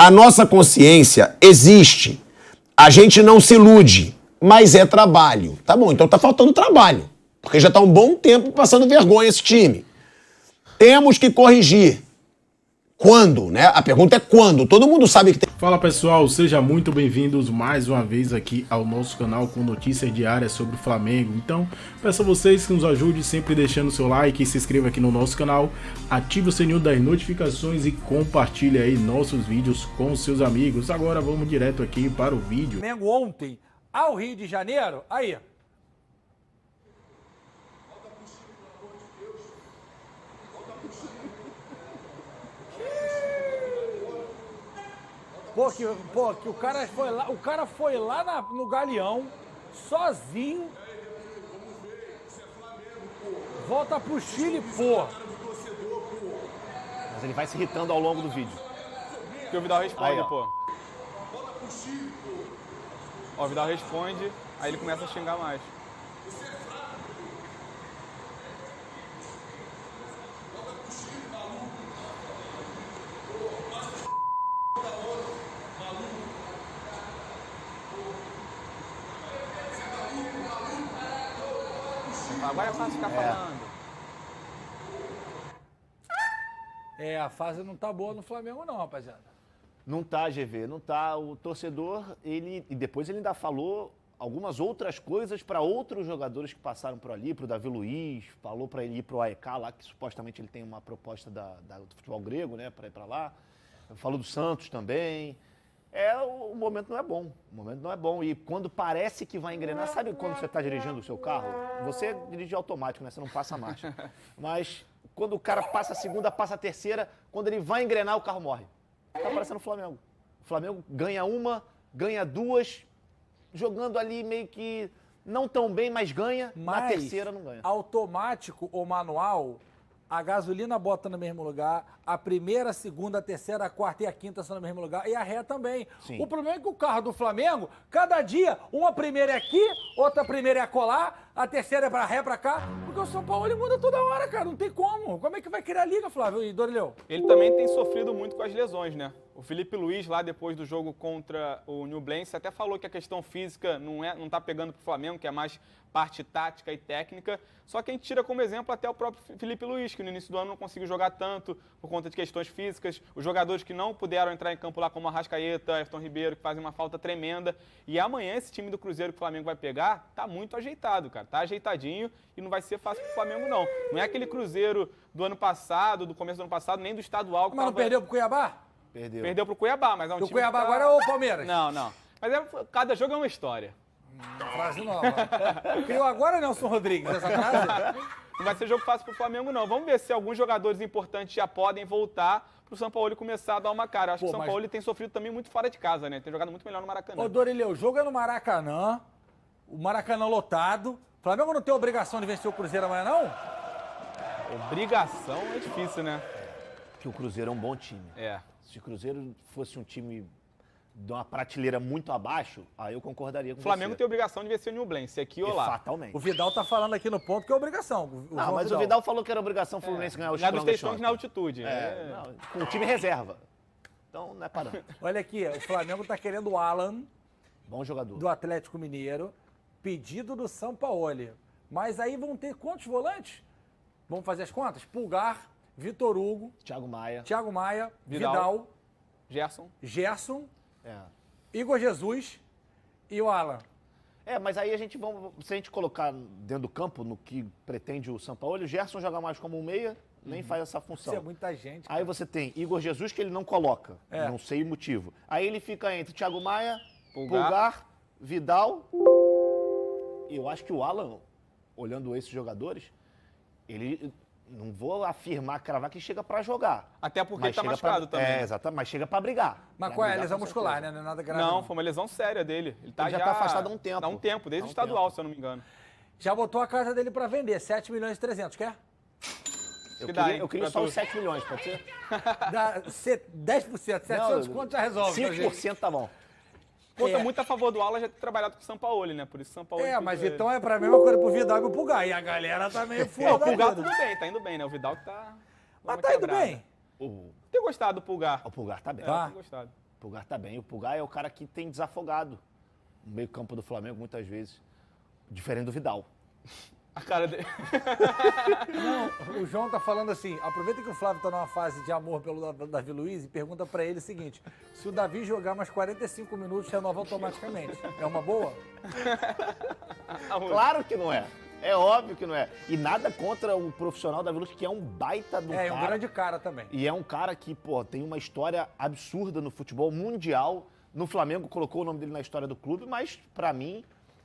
A nossa consciência existe. A gente não se ilude, mas é trabalho. Tá bom, então tá faltando trabalho. Porque já tá um bom tempo passando vergonha esse time. Temos que corrigir. Quando, né? A pergunta é quando. Todo mundo sabe que tem... Fala pessoal, sejam muito bem-vindos mais uma vez aqui ao nosso canal com notícias diárias sobre o Flamengo. Então, peço a vocês que nos ajudem sempre deixando seu like, se inscreva aqui no nosso canal, ative o sininho das notificações e compartilhe aí nossos vídeos com seus amigos. Agora vamos direto aqui para o vídeo. Flamengo ontem ao Rio de Janeiro, aí. Pô, que o cara foi lá no Galeão, sozinho. Volta pro Chile, pô. Mas ele vai se irritando ao longo do vídeo. Que o Vidal responde, Aí, pô. Ó, o Vidal responde, aí ele começa a xingar mais. Agora é fácil ficar falando. A fase não tá boa no Flamengo não, rapaziada. Não tá, GV, não tá. O torcedor, e depois ele ainda falou algumas outras coisas para outros jogadores que passaram por ali, pro Davi Luiz, falou para ele ir pro AEK lá, que supostamente ele tem uma proposta do futebol grego, né, para ir para lá. Falou do Santos também. O momento não é bom. O momento não é bom. E quando parece que vai engrenar, sabe quando você está dirigindo o seu carro? Você dirige automático, né? Você não passa a marcha. Mas quando o cara passa a segunda, passa a terceira, quando ele vai engrenar, o carro morre. Tá parecendo o Flamengo. O Flamengo ganha uma, ganha duas, jogando ali meio que não tão bem, mas ganha. Na terceira não ganha. Automático ou manual, a gasolina bota no mesmo lugar, a primeira, a segunda, a terceira, a quarta e a quinta são no mesmo lugar, e a ré também. Sim. O problema é que o carro do Flamengo, cada dia, uma primeira é aqui, outra primeira é acolá, a terceira é pra ré, pra cá, porque o São Paulo ele muda toda hora, cara, não tem como. Como é que vai criar liga, Flávio e Dorileu? Ele também tem sofrido muito com as lesões, né? O Felipe Luiz, lá depois do jogo contra o Nublense, até falou que a questão física não tá pegando pro Flamengo, que é mais parte tática e técnica. Só que a gente tira como exemplo até o próprio Felipe Luiz, que no início do ano não conseguiu jogar tanto por conta de questões físicas. Os jogadores que não puderam entrar em campo lá, como Arrascaeta, Everton Ribeiro, que fazem uma falta tremenda. E amanhã esse time do Cruzeiro que o Flamengo vai pegar, tá muito ajeitado, cara. Tá ajeitadinho e não vai ser fácil pro Flamengo, não. Não é aquele Cruzeiro do ano passado, do começo do ano passado, nem do estadual. Mas não perdeu pro Cuiabá? Perdeu pro Cuiabá, mas é um time. O Cuiabá que tá... agora é o Palmeiras? Não. Mas cada jogo é uma história. Frase nova. Criou agora Nelson Rodrigues essa frase? Não vai ser jogo fácil pro Flamengo, não. Vamos ver se alguns jogadores importantes já podem voltar pro São Paulo começar a dar uma cara. Eu acho que o São Paulo tem sofrido também muito fora de casa, né? Tem jogado muito melhor no Maracanã. Ô, Dorileu, o jogo é no Maracanã, o Maracanã lotado. O Flamengo não tem obrigação de vencer o Cruzeiro amanhã, não? Obrigação é difícil, né? Que o Cruzeiro é um bom time. Se o Cruzeiro fosse um time de uma prateleira muito abaixo, aí eu concordaria com o Flamengo você. tem obrigação de vencer o Nublense, aqui ou lá. Fatalmente. O Vidal tá falando aqui no ponto que é obrigação. O Vidal falou que era obrigação o Fluminense ganhar o Ganhar dos Strong textões na altitude. Não, com o time reserva. Então não é parâmetro. Olha aqui, o Flamengo tá querendo o Alan, Bom jogador. do Atlético Mineiro, pedido do Sampaoli. Mas aí vão ter quantos volantes? Vamos fazer as contas? Pulgar, Vitor Hugo, Thiago Maia, Vidal, Gerson, É. Igor Jesus e o Alan. Mas aí se a gente colocar dentro do campo no que pretende o Sampaoli, o Gerson joga mais como um meia, nem faz essa função. Isso é muita gente. Aí você tem Igor Jesus, que ele não coloca, não sei o motivo. Aí ele fica entre Thiago Maia, Pulgar, Vidal. E eu acho que o Alan, olhando esses jogadores, ele... Não vou afirmar, cravar que chega pra jogar. Até porque ele tá machucado também. Exatamente, mas chega pra brigar. Mas qual é? Lesão muscular, né? Não é nada grave. Não, foi uma lesão séria dele. Ele já tá afastado há um tempo. Há um tempo, desde o estadual, se eu não me engano. Já botou a casa dele pra vender, 7 milhões e 300, quer? Eu queria só os 7 milhões, pode ser? Dá 10%, 700 conto já resolve. 5% tá bom. Conta muito a favor do Alan já ter trabalhado com o Sampaoli, né? Por isso o Sampaoli... Mas então é pra mesma coisa pro Vidal e pro Pulgar. E a galera tá meio fura. O Pulgar tudo bem, tá indo bem, né? O Vidal que tá... Mas tá indo bem. Tenho gostado do Pulgar. O Pulgar tá bem. Tá. Tenho gostado. Pulgar tá bem. O Pulgar é o cara que tem desafogado no meio campo do Flamengo muitas vezes. Diferente do Vidal. A cara dele. Não, o João tá falando assim, aproveita que o Flávio tá numa fase de amor pelo Davi Luiz e pergunta pra ele o seguinte, se o Davi jogar mais 45 minutos, renova automaticamente. É uma boa? Claro que não é. É óbvio que não é. E nada contra o profissional Davi Luiz, que é um baita do cara. É, um grande cara também. E é um cara que, pô, tem uma história absurda no futebol mundial. No Flamengo colocou o nome dele na história do clube, mas, pra mim,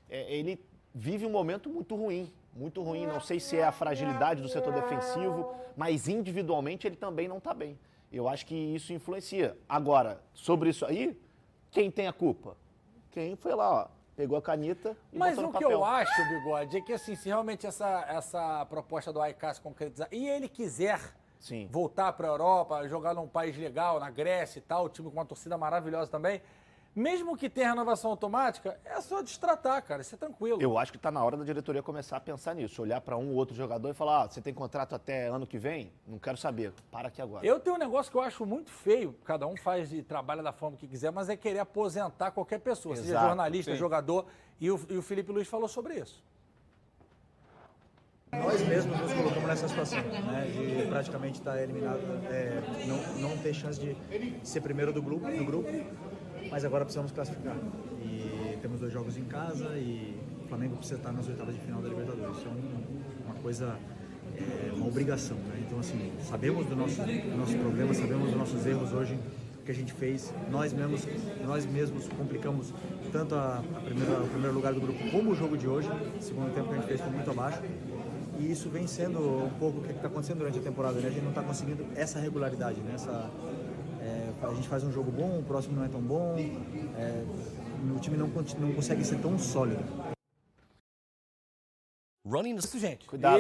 ele vive um momento muito ruim. Muito ruim. Não sei se é a fragilidade do setor defensivo, mas individualmente ele também não tá bem. Eu acho que isso influencia. Agora, sobre isso aí, quem tem a culpa? Quem foi lá, ó, pegou a caneta e mas botou no o que papel. eu acho, Bigode, é que assim, se realmente essa proposta do AEK se concretizar e ele quiser voltar para a Europa, jogar num país legal, na Grécia e tal, o time com uma torcida maravilhosa também, mesmo que tenha renovação automática, é só destratar, cara, isso é tranquilo. Eu acho que está na hora da diretoria começar a pensar nisso, olhar para um ou outro jogador e falar, você tem contrato até ano que vem? Não quero saber, para aqui agora. Eu tenho um negócio que eu acho muito feio, cada um faz e trabalha da forma que quiser, mas é querer aposentar qualquer pessoa, seja jornalista, jogador, e o Felipe Luiz falou sobre isso. Nós mesmos nos colocamos nessa situação, né, de praticamente estar eliminado, não ter chance de ser primeiro do grupo, mas agora precisamos classificar. E temos 2 jogos em casa e o Flamengo precisa estar nas oitavas de final da Libertadores. Isso é uma coisa, uma obrigação, né? Então, assim, sabemos do nosso problema, sabemos dos nossos erros hoje, o que a gente fez. Nós mesmos complicamos tanto o primeiro lugar do grupo como o jogo de hoje. O segundo tempo que a gente fez foi muito abaixo. E isso vem sendo um pouco o que está acontecendo durante a temporada, né? A gente não está conseguindo essa regularidade, né? A gente faz um jogo bom, o próximo não é tão bom, o time não consegue ser tão sólido. Isso, gente. Cuidado,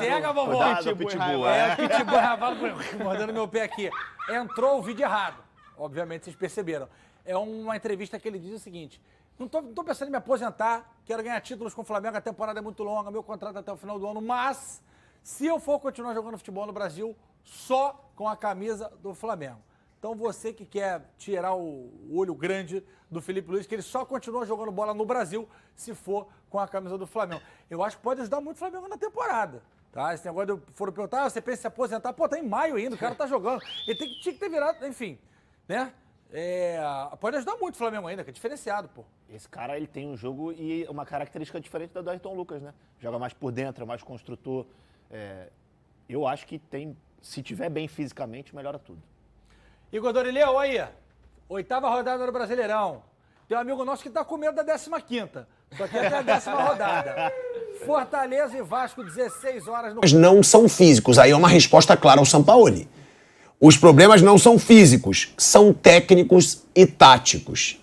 cega, vovó. Cuidado, Pitbull. O Pitbull mordendo meu pé aqui. Entrou o vídeo errado. Obviamente, vocês perceberam. É uma entrevista que ele diz o seguinte, não tô pensando em me aposentar, quero ganhar títulos com o Flamengo, a temporada é muito longa, meu contrato é até o final do ano, mas se eu for continuar jogando futebol no Brasil, só com a camisa do Flamengo. Então você que quer tirar o olho grande do Felipe Luiz, que ele só continua jogando bola no Brasil se for com a camisa do Flamengo. Eu acho que pode ajudar muito o Flamengo na temporada. Tá? Esse negócio de foram perguntar, você pensa em se aposentar? Pô, tá em maio ainda, o cara tá jogando. Ele tinha que ter virado, enfim, né? Pode ajudar muito o Flamengo ainda, que é diferenciado, pô. Esse cara, ele tem um jogo e uma característica diferente da do Ayrton Lucas, né? Joga mais por dentro, é mais construtor. Eu acho que se tiver bem fisicamente, melhora tudo. Igor Dorileu, aí, 8ª rodada do Brasileirão. Tem um amigo nosso que tá com medo da 15ª. Só que até a 10ª rodada. Fortaleza e Vasco, 16 horas no... Mas não são físicos, aí é uma resposta clara ao Sampaoli. Os problemas não são físicos, são técnicos e táticos.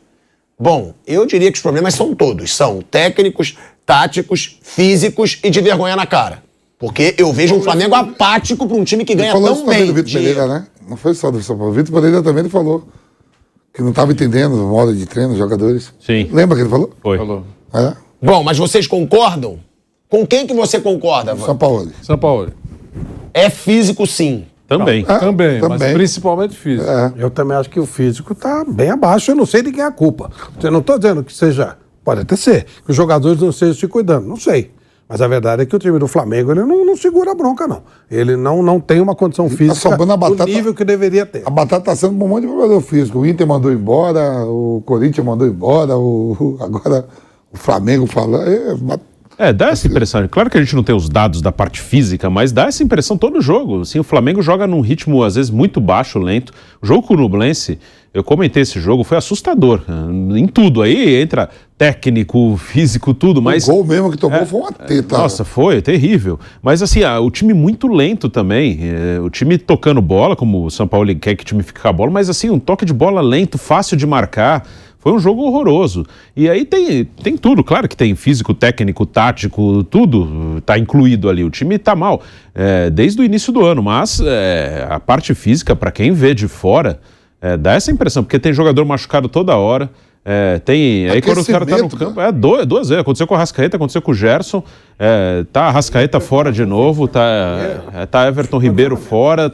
Bom, eu diria que os problemas são todos. São técnicos, táticos, físicos e de vergonha na cara. Porque eu vejo um Flamengo apático para um time que ganha tão bem. Do Vitor Pereira, né? Não foi só do São Paulo. O Vitor Pereira também ele falou que não estava entendendo o modo de treino dos jogadores. Sim. Lembra que ele falou? Foi. Falou. Bom, mas vocês concordam? Com quem que você concorda, São Paulo. São Paulo. É físico, sim. Também. Também, mas principalmente físico. Eu também acho que o físico está bem abaixo, eu não sei de quem é a culpa. Eu não estou dizendo que seja, pode até ser, que os jogadores não estejam se cuidando, não sei. Mas a verdade é que o time do Flamengo ele não segura a bronca, não. Ele não tem uma condição física do nível que deveria ter. A batata está sendo um monte de jogador físico. O Inter mandou embora, o Corinthians mandou embora, agora o Flamengo fala... Dá essa impressão. Claro que a gente não tem os dados da parte física, mas dá essa impressão todo jogo. Assim, o Flamengo joga num ritmo, às vezes, muito baixo, lento. O jogo com o Nublense, eu comentei esse jogo, foi assustador. Em tudo. Aí entra técnico, físico, tudo, mas... O gol mesmo que tomou foi uma teta. Nossa, foi terrível. Mas assim, o time muito lento também. O time tocando bola, como o São Paulo quer que o time fique com a bola, mas assim, um toque de bola lento, fácil de marcar. Foi um jogo horroroso. E aí tem tudo, claro que tem físico, técnico, tático, tudo está incluído ali. O time está mal desde o início do ano, mas a parte física, para quem vê de fora, dá essa impressão, porque tem jogador machucado toda hora. Aí quando o cara tá no campo, duas vezes. Aconteceu com o Arrascaeta, aconteceu com o Gerson. Tá Arrascaeta fora de novo, tá Everton Ribeiro fora,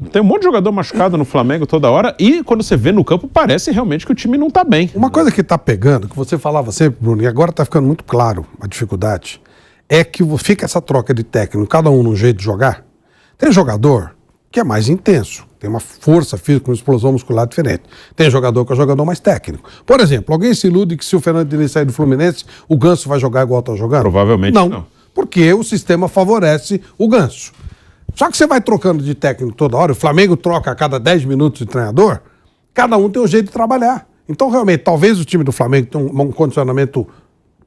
Tem um monte de jogador machucado no Flamengo toda hora e quando você vê no campo parece realmente que o time não tá bem. Uma coisa que tá pegando, que você falava sempre, Bruno, e agora tá ficando muito claro a dificuldade, é que fica essa troca de técnico, cada um num jeito de jogar. Tem jogador que é mais intenso, tem uma força física, uma explosão muscular diferente. Tem jogador que é jogador mais técnico. Por exemplo, alguém se ilude que se o Fernando Diniz sair do Fluminense, o Ganso vai jogar igual tá jogando? Provavelmente não. Porque o sistema favorece o Ganso. Só que você vai trocando de técnico toda hora, o Flamengo troca a cada 10 minutos de treinador, cada um tem um jeito de trabalhar. Então, realmente, talvez o time do Flamengo tenha um condicionamento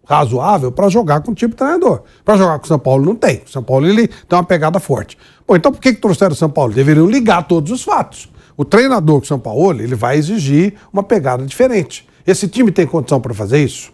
razoável para jogar com o tipo de treinador. Para jogar com o São Paulo não tem. O São Paulo ele tem uma pegada forte. Bom, então por que trouxeram o São Paulo? Deveriam ligar todos os fatos. O treinador do São Paulo ele vai exigir uma pegada diferente. Esse time tem condição para fazer isso?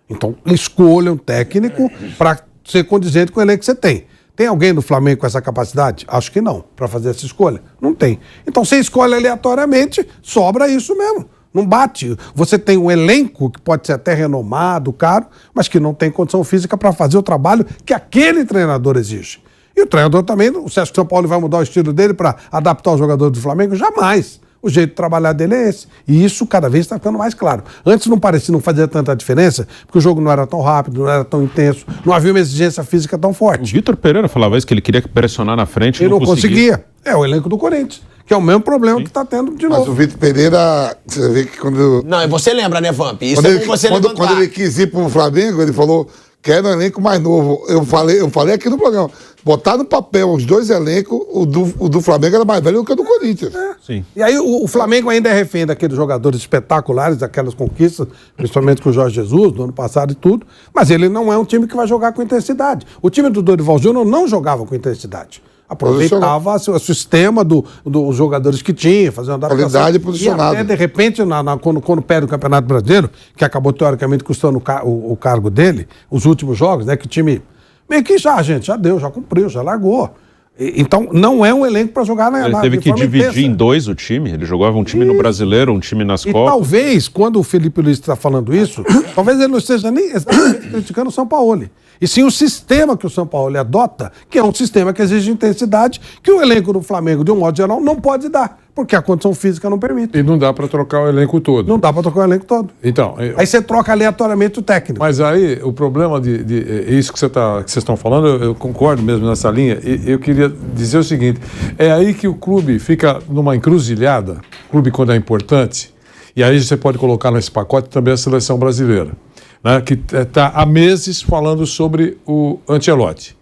Então escolha um técnico para ser condizente com o elenco que você tem. Tem alguém do Flamengo com essa capacidade? Acho que não, para fazer essa escolha. Não tem. Então você escolhe aleatoriamente, sobra isso mesmo. Não bate. Você tem um elenco que pode ser até renomado, caro, mas que não tem condição física para fazer o trabalho que aquele treinador exige. E o treinador também, você acha que o São Paulo vai mudar o estilo dele para adaptar os jogadores do Flamengo? Jamais. O jeito de trabalhar dele é esse. E isso cada vez está ficando mais claro. Antes não parecia, não fazia tanta diferença, porque o jogo não era tão rápido, não era tão intenso, não havia uma exigência física tão O forte. Vitor Pereira falava isso, que ele queria pressionar na frente e Ele não conseguia. É o elenco do Corinthians, que é o mesmo problema que está tendo de Mas novo. o Vitor Pereira, você vê que quando... Não, e você lembra, né, Vamp? Isso Quando é ele, bom você quando, levantar. quando ele quis ir pro Flamengo, ele falou que era um elenco mais novo. Eu falei aqui no programa. Botar no papel os dois elencos, o do Flamengo era mais velho do que o do Corinthians. Sim. E aí o Flamengo ainda é refém daqueles jogadores espetaculares, daquelas conquistas, principalmente com o Jorge Jesus, do ano passado e tudo, mas ele não é um time que vai jogar com intensidade. O time do Dorival Júnior não jogava com intensidade. Aproveitava o sistema dos jogadores que tinha, fazia uma adaptação. Qualidade posicionada. E até, de repente, quando perde o Campeonato Brasileiro, que acabou teoricamente custando o cargo dele, os últimos jogos, né, que o time meio que já deu, já cumpriu, já largou. Então, não é um elenco para jogar na Ele teve que dividir intensa. em dois o time. Ele jogava um time no Brasileiro, um time nas E Copas. talvez, quando o Felipe Luiz está falando isso, talvez ele não esteja nem exatamente criticando o São Paulo. E sim o sistema que o São Paulo adota, que é um sistema que exige intensidade, que o elenco do Flamengo, de um modo geral, não pode dar, porque a condição física não permite. E não dá para trocar o elenco todo. Não dá para trocar o elenco todo. Então, Aí você troca aleatoriamente o técnico. mas aí o problema isso que vocês estão falando, eu concordo mesmo nessa linha. Eu queria dizer o seguinte: é aí que o clube fica numa encruzilhada, o clube quando é importante, e aí você pode colocar nesse pacote também a seleção brasileira, né, que está há meses falando sobre o Ancelotti.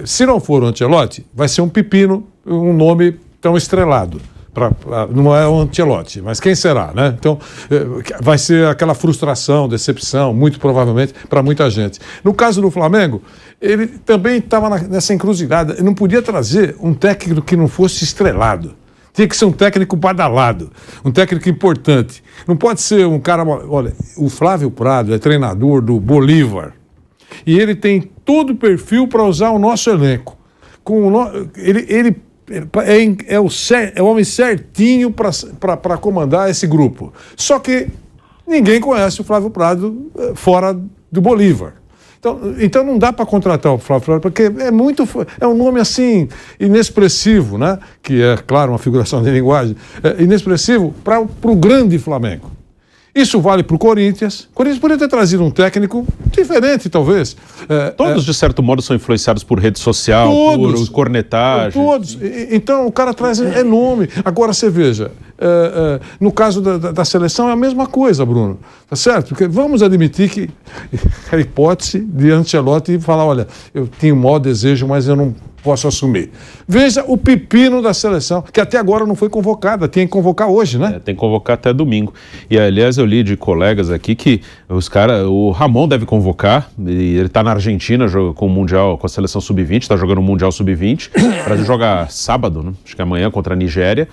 Se não for o Ancelotti, vai ser um pepino, um nome tão estrelado. Não é o Ancelotti, mas quem será, né? Então, vai ser aquela frustração, decepção, muito provavelmente, para muita gente. No caso do Flamengo, ele também estava nessa encruzilhada. Ele não podia trazer um técnico que não fosse estrelado. Tinha que ser um técnico badalado, um técnico importante. Não pode ser um cara... Olha, o Flávio Prado é treinador do Bolívar e ele tem todo o perfil para usar o nosso elenco. Ele é o homem certinho para comandar esse grupo. Só que ninguém conhece o Flávio Prado fora do Bolívar. Então não dá para contratar o Flávio Prado, porque é um nome assim inexpressivo, né? Que é, claro, uma figuração de linguagem, inexpressivo para o grande Flamengo. Isso vale para o Corinthians. O Corinthians poderia ter trazido um técnico diferente, talvez. Todos, de certo modo, são influenciados por rede social, por cornetagem. Todos. Então, o cara traz nome. Agora, você veja, no caso da seleção é a mesma coisa, Bruno. Tá certo? Porque vamos admitir que a hipótese de Ancelotti falar, olha, eu tenho um maior desejo, mas eu não posso assumir. Veja o pepino da seleção, que até agora não foi convocada, tem que convocar hoje, né? Tem que convocar até domingo. E, aliás, eu li de colegas aqui que o Ramon deve convocar, e ele está na Argentina com o Mundial, com a seleção Sub-20, está jogando o Mundial Sub-20, para jogar sábado, né? Acho que amanhã contra a Nigéria.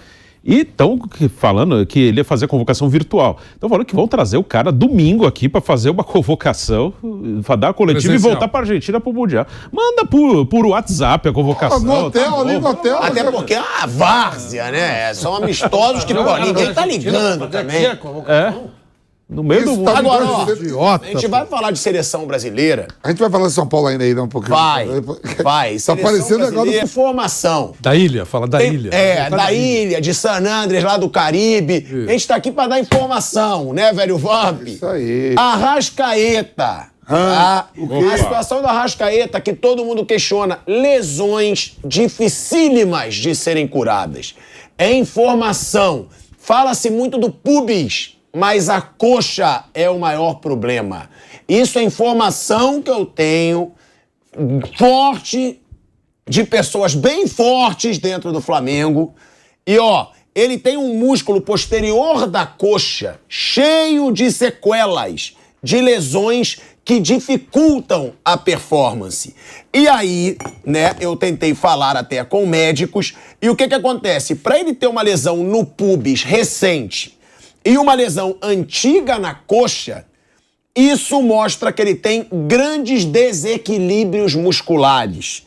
E estão falando que ele ia fazer a convocação virtual. Estão falando que vão trazer o cara domingo aqui para fazer uma convocação, para dar a coletiva presencial e voltar para a Argentina para o Mundial. Manda por WhatsApp a convocação. No hotel, ali no hotel. Até porque é uma várzea, né? São amistosos que ninguém tá ligando também. No meio do Isso mundo. tá Agora, ó, idiota, a gente vai falar de seleção brasileira. A gente vai falar de São Paulo ainda aí, um pouquinho. Vai. Tá Seleção parecendo agora brasileira, informação. Da ilha, fala da ilha. Da ilha, de San Andrés, lá do Caribe. A gente tá aqui pra dar informação, né, velho Vamp? Isso aí. Arrascaeta. Tá? A situação do Arrascaeta que todo mundo questiona. Lesões dificílimas de serem curadas. É informação. Fala-se muito do pubis, mas a coxa é o maior problema. Isso é informação que eu tenho forte, de pessoas bem fortes dentro do Flamengo. E, ó, ele tem um músculo posterior da coxa cheio de sequelas, de lesões que dificultam a performance. E aí, né, eu tentei falar até com médicos, e o que acontece? Para ele ter uma lesão no pubis recente e uma lesão antiga na coxa, isso mostra que ele tem grandes desequilíbrios musculares.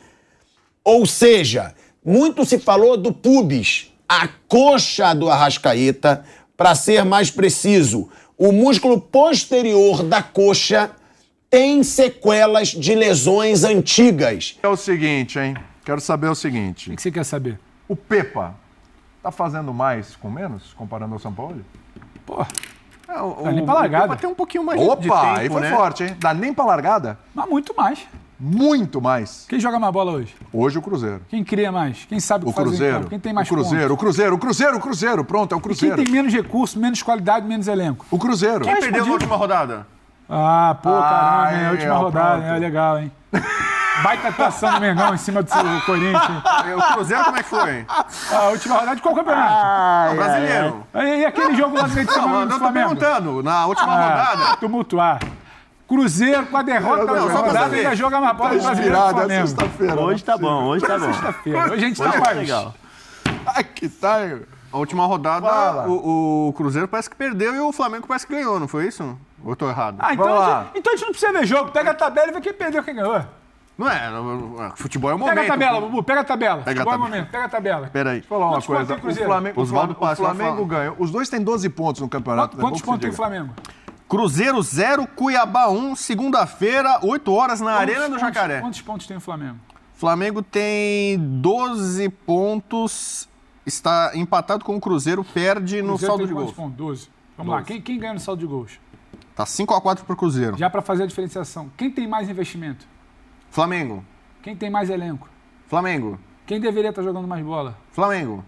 Ou seja, muito se falou do pubis, a coxa do Arrascaeta, para ser mais preciso, o músculo posterior da coxa tem sequelas de lesões antigas. É o seguinte, hein? Quero saber o seguinte. O que você quer saber? O Pepa tá fazendo mais com menos, comparando ao São Paulo? Pô, Dá nem pra largada. O Pepa tem um pouquinho mais de Opa, tempo, aí foi né? forte, hein? Dá nem pra largada? mas muito mais. Muito mais. Quem joga mais bola hoje? Hoje o Cruzeiro. Quem cria mais? Quem sabe o que O fazer em Cruzeiro. campo? Quem tem mais o Cruzeiro, pontos? o Cruzeiro. Pronto, é o E quem Cruzeiro. tem menos recurso, menos qualidade, menos elenco? O Cruzeiro. Quem perdeu na última rodada? Ah, pô, caramba, hein? A última ó, rodada, pronto. é legal, hein? Baita atuação do Mengão em cima do Corinthians. O Cruzeiro como é que foi? A última rodada de qual campeonato? Brasileiro. E aquele jogo lá do meio de semana Não, do eu tô Flamengo? perguntando. Na última rodada. Tumultuar. Cruzeiro com a derrota da Não, só pra rodada saber. ainda joga mais bola do brasileiro do Inspirado, é Flamengo. sexta-feira. Hoje tá bom, hoje tá bom. Sexta-feira. Hoje a gente tá Hoje mais. Legal. Ai, que tá, hein? A última rodada, o Cruzeiro parece que perdeu e o Flamengo parece que ganhou, não foi isso? Ou eu tô errado? Ah, então, Vamos lá. então a gente não precisa ver jogo. Pega a tabela e vê quem perdeu, quem ganhou. Não é, futebol é o momento. Pega a tabela, Bubu, pega a tabela. Pega a Futebol é o tabela. momento, pega a tabela. Peraí. Vou falar uma Quantos pontos coisa. tem o Cruzeiro? O Flamengo, Oswaldo passa o Flamengo a falar. ganhou. Os dois têm 12 pontos no campeonato. Quantos É bom que pontos tem o se Flamengo? Cruzeiro 0, Cuiabá 1, segunda-feira, 8 horas na Arena do Jacaré. Quantos pontos tem o Flamengo? Flamengo tem 12 pontos, está empatado com o Cruzeiro, perde no Cruzeiro saldo tem de quantos gols. pontos? 12. Vamos lá, quem ganha no saldo de gols? Tá 5-4 pro Cruzeiro. Já para fazer a diferenciação. Quem tem mais investimento? Flamengo, Quem tem mais elenco? Flamengo, Quem deveria estar jogando mais bola? Flamengo.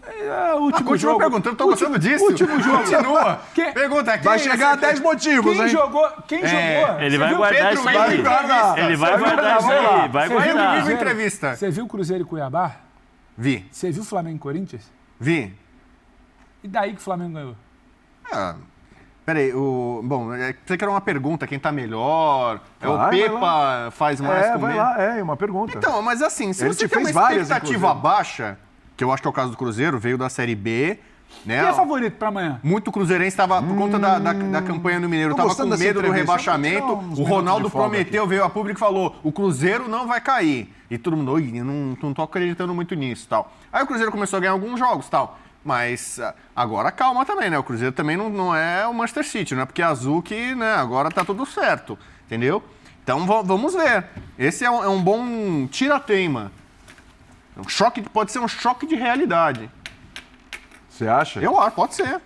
É o último Continua jogo. perguntando, tô gostando disso. Último jogo. Continua. Quem- Pergunta aqui. Vai chegar a 10 motivos, Quem hein? jogou? Quem jogou? Ele Você vai viu guardar Pedro isso Henrique daí. em entrevista? Ele vai Você viu guardar isso Cruzeiro? aí, vai Você viu guardar. Cruzeiro? Entrevista. Você viu Cruzeiro e Cuiabá? Vi, Você viu Flamengo e Corinthians? vi. E daí que o Flamengo ganhou? Ah, peraí, bom, pensei que era uma pergunta, quem tá melhor? É o Vai Pepa faz mais com vai menos? lá, uma pergunta. Então, mas assim, se Ele você te tem uma fez várias, expectativa inclusive. baixa, que eu acho que é o caso do Cruzeiro, veio da Série B, né? Quem é favorito pra amanhã? Muito cruzeirense estava, por conta da campanha no Mineiro, Tô estava com gostando dessa medo do entrevista. rebaixamento. Vou tirar uns O minutos Ronaldo de folga prometeu, veio a público e falou: o Cruzeiro não vai cair. E todo mundo, "Oi, eu não tô acreditando muito nisso tal. Aí o Cruzeiro começou a ganhar alguns jogos tal. Mas agora calma também, né? O Cruzeiro também não é o Manchester City, não é porque é azul que, né, agora tá tudo certo, entendeu? Então vamos ver. Esse é um bom tira-teima. Pode ser um choque de realidade. Você acha? Eu acho, pode ser.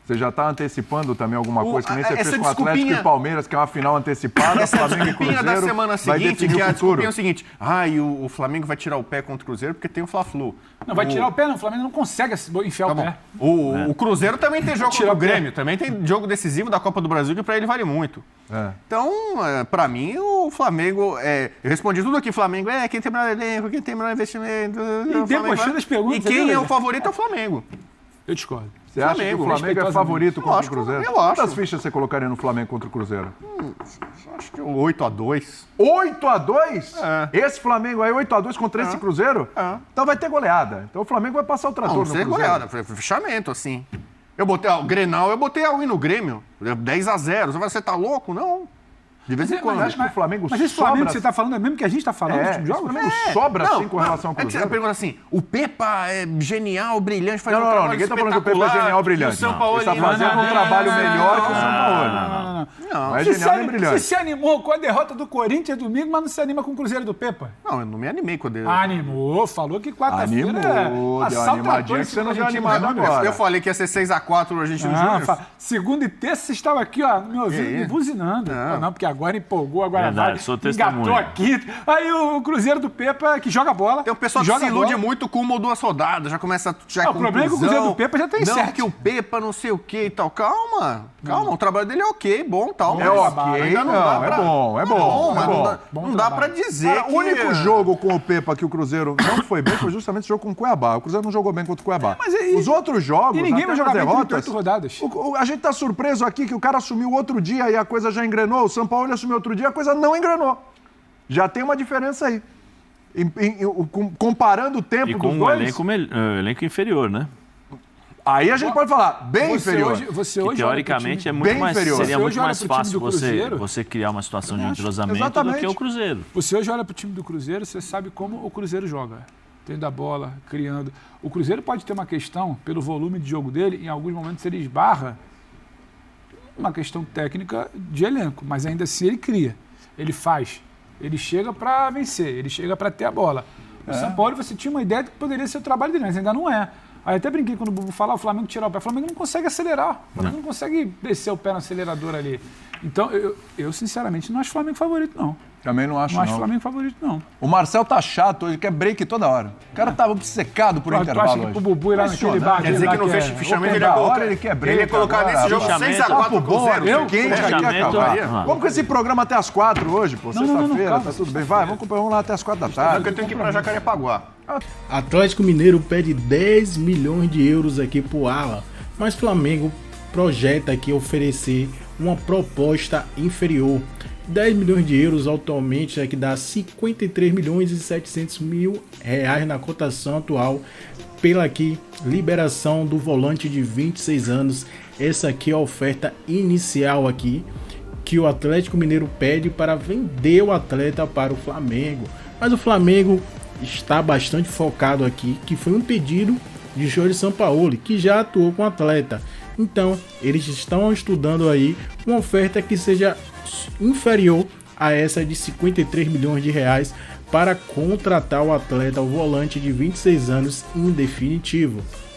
Você já tá antecipando também alguma coisa que nem você essa fez com o Atlético desculpinha- e Palmeiras, que é uma final antecipada, Essa Flamengo e desculpinha Cruzeiro. da semana vai seguinte, definir que é a o futuro. desculpinha é o seguinte: e o Flamengo vai tirar o pé contra o Cruzeiro porque tem o Fla-Flu. Não, vai tirar o pé, não. O Flamengo não consegue enfiar Tá o bom. pé. O Cruzeiro também tem jogo Tirar contra o o pé. Grêmio, também tem jogo decisivo da Copa do Brasil que pra ele vale muito. É. Então, pra mim, o Flamengo. Eu respondi tudo aqui: Flamengo quem tem melhor elenco, quem tem melhor investimento. debochando as perguntas, E quem né, é o Luiz? favorito é o Flamengo. Eu discordo. Você acha que o Flamengo, Flamengo é respeitosamente. favorito contra o acho que- Cruzeiro? eu acho. Quantas fichas você colocaria no Flamengo contra o Cruzeiro? Acho que 8-2. 8-2? É. Esse Flamengo aí, 8-2 contra esse Cruzeiro? É. Então vai ter goleada. Então o Flamengo vai passar o trator Não no sei Cruzeiro. goleada, foi fechamento, assim. Eu botei o Grenal, eu botei a win no Grêmio. 10-0. Você tá louco? Não. De vez em quando. Acho que o Flamengo mas esse Flamengo que você está falando é mesmo que a gente está falando nos últimos jogos? O Flamengo sobra assim com relação ao Cruzeiro. Você pergunta assim, o Pepa é genial, brilhante, faz Não, ninguém está falando que o Pepa é genial, brilhante. Ele está fazendo um trabalho melhor que o São Paulo. Não é genial nem brilhante. Você se animou com a derrota do Corinthians domingo, mas não se anima com o Cruzeiro do Pepa? Não, eu não me animei com o dele. Animou, falou que quarta-feira... Animou, deu uma animadinha que você não viu animado agora. Eu falei que ia ser 6x4 o Argentino Júnior. Segunda e terça você estava aqui, ó, me ouvindo, me buzinando. Não, porque agora empolgou, agora verdade, sou testemunha. Engatou aqui. Aí o Cruzeiro do Pepa, que joga bola. Tem um pessoal que se ilude muito com uma ou duas rodadas, já começa a o problema é que o Cruzeiro do Pepa já tem 7. Não, que o Pepa não sei o que e tal. Calma, o trabalho dele é ok, bom, tal. É ok, não, é bom. Não dá pra dizer que... O único jogo com o Pepa que o Cruzeiro não foi bem foi justamente o jogo com o Cuiabá. O Cruzeiro não jogou bem contra o Cuiabá. Os outros jogos... E ninguém vai jogar bem 38 rodadas. A gente tá surpreso aqui que o cara assumiu outro dia e a coisa já engrenou. O São Paulo assumiu outro dia e a coisa não engrenou. Já tem uma diferença aí. Comparando o tempo dos dois... E com um elenco inferior, né? Aí a gente pode falar, bem inferior. Que teoricamente é muito mais, seria muito mais fácil você criar uma situação de entrosamento do que o Cruzeiro. Você hoje olha para o time do Cruzeiro, você sabe como o Cruzeiro joga. Tendo a bola, criando. O Cruzeiro pode ter uma questão, pelo volume de jogo dele, em alguns momentos ele esbarra uma questão técnica de elenco, mas ainda assim ele cria, ele faz, ele chega para vencer, ele chega para ter a bola. O São Paulo, você tinha uma ideia de que poderia ser o trabalho dele, mas ainda não é. Aí até brinquei quando o Bubu fala, o Flamengo tirar o pé. O Flamengo não consegue acelerar. O Flamengo não consegue descer o pé no acelerador ali. Então, eu sinceramente não acho o Flamengo favorito, não. Também não acho, não. Não acho o Flamengo favorito, não. O Marcel tá chato, ele quer break toda hora. O cara tava obcecado por intervalo hoje. Tu acha que o Bubu ir lá naquele bar... Quer dizer que no fechamento ele quer break. Ele ia colocar nesse jogo 6x4 pro Cruzeiro. Eu quente aqui acabar. Vamos com esse programa até as 4 hoje, pô. Sexta-feira, tá tudo bem. Vai, vamos lá até as 4 da tarde. Porque eu tenho que ir pra Jacarepaguá. Atlético Mineiro pede 10 milhões de euros aqui pro Alan, mas Flamengo projeta aqui oferecer uma proposta inferior. 10 milhões de euros atualmente é que dá 53 milhões e 700 mil reais na cotação atual pela aqui liberação do volante de 26 anos. Essa aqui é a oferta inicial aqui que o Atlético Mineiro pede para vender o atleta para o Flamengo. Mas o Flamengo está bastante focado aqui, que foi um pedido de Jorge Sampaoli, que já atuou com o atleta. Então, eles estão estudando aí uma oferta que seja inferior a essa de 53 milhões de reais para contratar o atleta, o volante de 26 anos em definitivo.